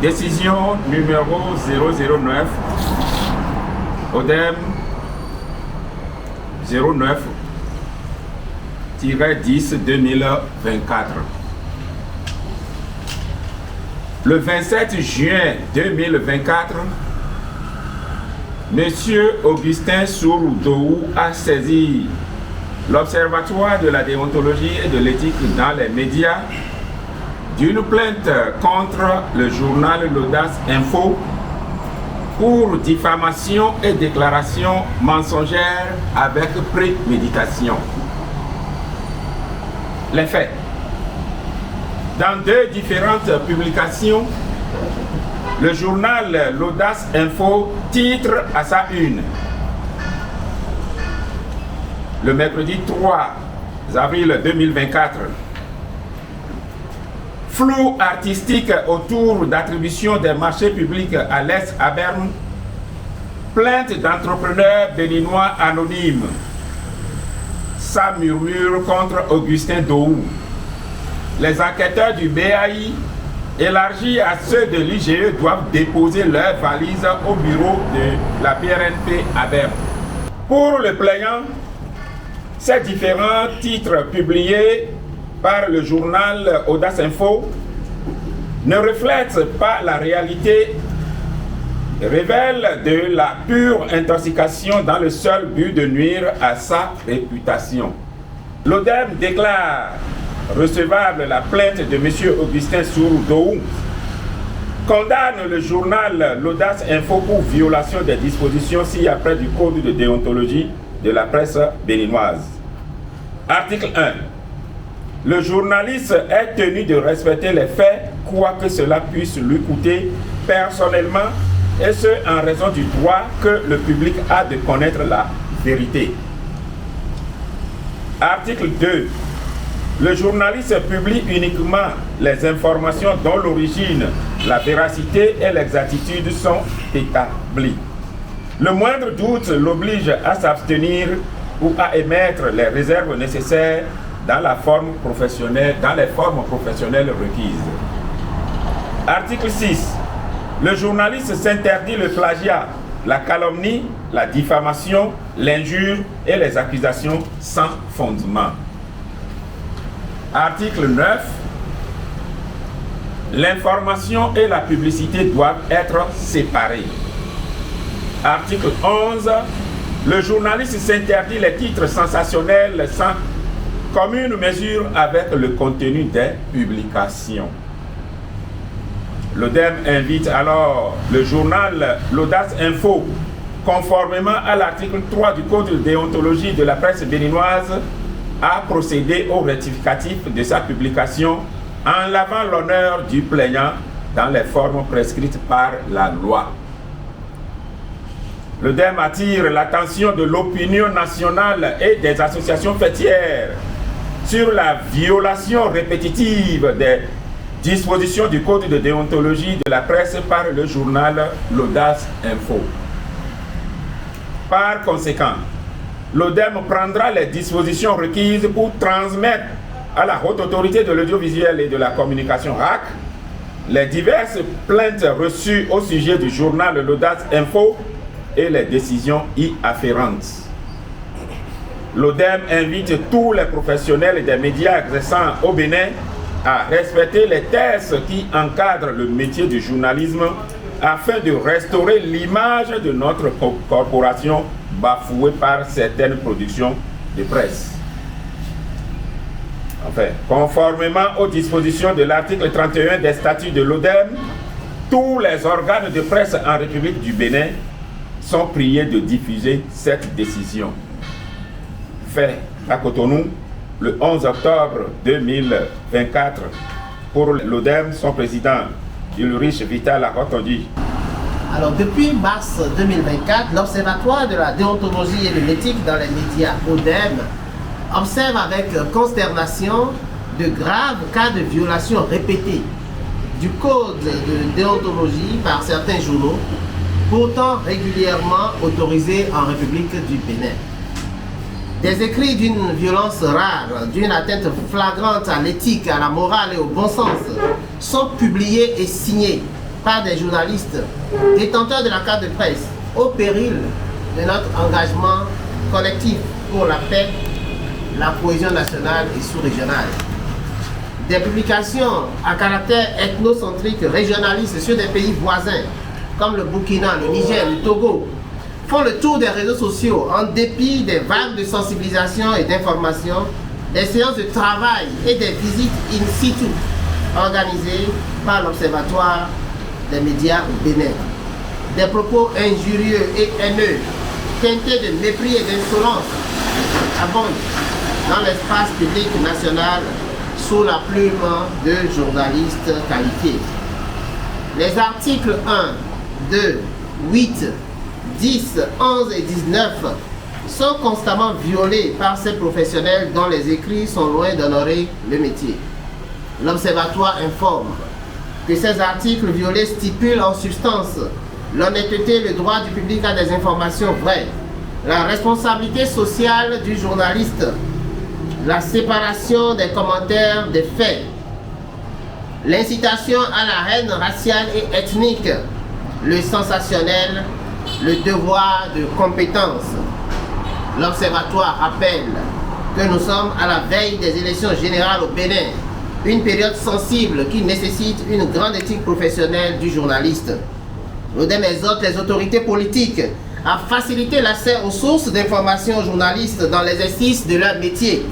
Décision numéro 009, ODEM 09-10-2024. Le 27 juin 2024, M. Augustin Sourou-Dohou a saisi l'Observatoire de la déontologie et de l'éthique dans les médias d'une plainte contre le journal L'Audace Info pour diffamation et déclaration mensongère avec préméditation. Les faits. Dans 2 différentes publications, le journal L'Audace Info titre à sa une, le mercredi 3 avril 2024, flou artistique autour d'attribution des marchés publics à l'Est à Berne, plainte d'entrepreneurs béninois anonymes, ça murmure contre Augustin Dohou. Les enquêteurs du BAI, élargis à ceux de l'IGE, doivent déposer leurs valises au bureau de la PRNP à Berne. Pour le plaignant, ces différents titres publiés par le journal Audace Info ne reflètent pas la réalité, révèlent de la pure intoxication dans le seul but de nuire à sa réputation. L'ODEM déclare recevable la plainte de M. Augustin Sourou-Dohou, condamne le journal L'Audace Info pour violation des dispositions ci-après du Code de déontologie de la presse béninoise. Article 1. Le journaliste est tenu de respecter les faits, quoi que cela puisse lui coûter personnellement, et ce en raison du droit que le public a de connaître la vérité. Article 2. Le journaliste publie uniquement les informations dont l'origine, la véracité et l'exactitude sont établies. Le moindre doute l'oblige à s'abstenir ou à émettre les réserves nécessaires dans les formes professionnelles requises. Article 6. Le journaliste s'interdit le plagiat, la calomnie, la diffamation, l'injure et les accusations sans fondement. Article 9. L'information et la publicité doivent être séparées. Article 11. Le journaliste s'interdit les titres sensationnels sans commune mesure avec le contenu des publications. L'ODEM invite alors le journal L'Audace Info, conformément à l'article 3 du Code de déontologie de la presse béninoise, à procéder au rectificatif de sa publication en lavant l'honneur du plaignant dans les formes prescrites par la loi. L'ODEM attire l'attention de l'opinion nationale et des associations fêtières sur la violation répétitive des dispositions du Code de déontologie de la presse par le journal L'Audace Info. Par conséquent, l'ODEM prendra les dispositions requises pour transmettre à la Haute Autorité de l'Audiovisuel et de la Communication (HAC) les diverses plaintes reçues au sujet du journal L'Audace Info et les décisions y afférentes. L'ODEM invite tous les professionnels des médias exerçant au Bénin à respecter les textes qui encadrent le métier du journalisme afin de restaurer l'image de notre corporation bafouée par certaines productions de presse. Enfin, conformément aux dispositions de l'article 31 des statuts de l'ODEM, tous les organes de presse en République du Bénin sont priés de diffuser cette décision. Fait à Cotonou, le 11 octobre 2024, pour l'ODEM, son président, Ulrich Vital, a entendu. Alors, depuis mars 2024, l'Observatoire de la déontologie et de l'éthique dans les médias, ODEM, observe avec consternation de graves cas de violation répétée du code de déontologie par certains journaux, pourtant régulièrement autorisés en République du Bénin. Des écrits d'une violence rare, d'une atteinte flagrante à l'éthique, à la morale et au bon sens sont publiés et signés par des journalistes détenteurs de la carte de presse au péril de notre engagement collectif pour la paix, la cohésion nationale et sous-régionale. Des publications à caractère ethnocentrique régionaliste sur des pays voisins comme le Burkina, le Niger, le Togo font le tour des réseaux sociaux en dépit des vagues de sensibilisation et d'information, des séances de travail et des visites in situ organisées par l'Observatoire des médias au Bénin. Des propos injurieux et haineux, teintés de mépris et d'insolence, abondent dans l'espace public national sous la plume de journalistes qualifiés. Les articles 1, 2, 8, 10, 11 et 19 sont constamment violés par ces professionnels dont les écrits sont loin d'honorer le métier. L'Observatoire informe que ces articles violés stipulent en substance l'honnêteté, le droit du public à des informations vraies, la responsabilité sociale du journaliste, la séparation des commentaires des faits, l'incitation à la haine raciale et ethnique, le sensationnel, le devoir de compétence. L'Observatoire rappelle que nous sommes à la veille des élections générales au Bénin, une période sensible qui nécessite une grande éthique professionnelle du journaliste. L'ODEM exhorte les autorités politiques à faciliter l'accès aux sources d'information aux journalistes dans l'exercice de leur métier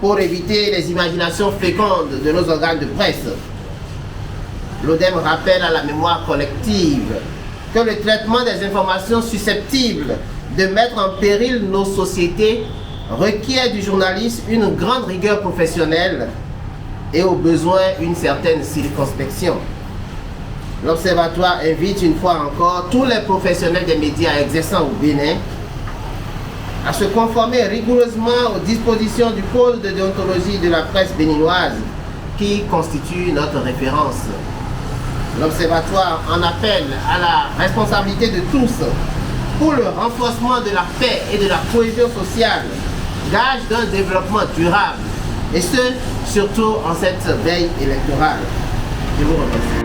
pour éviter les imaginations fécondes de nos organes de presse. L'ODEM rappelle à la mémoire collective que le traitement des informations susceptibles de mettre en péril nos sociétés requiert du journaliste une grande rigueur professionnelle et au besoin une certaine circonspection. L'Observatoire invite une fois encore tous les professionnels des médias exerçant au Bénin à se conformer rigoureusement aux dispositions du Code de déontologie de la presse béninoise qui constitue notre référence. L'Observatoire en appelle à la responsabilité de tous pour le renforcement de la paix et de la cohésion sociale, gage d'un développement durable, et ce, surtout en cette veille électorale. Je vous remercie.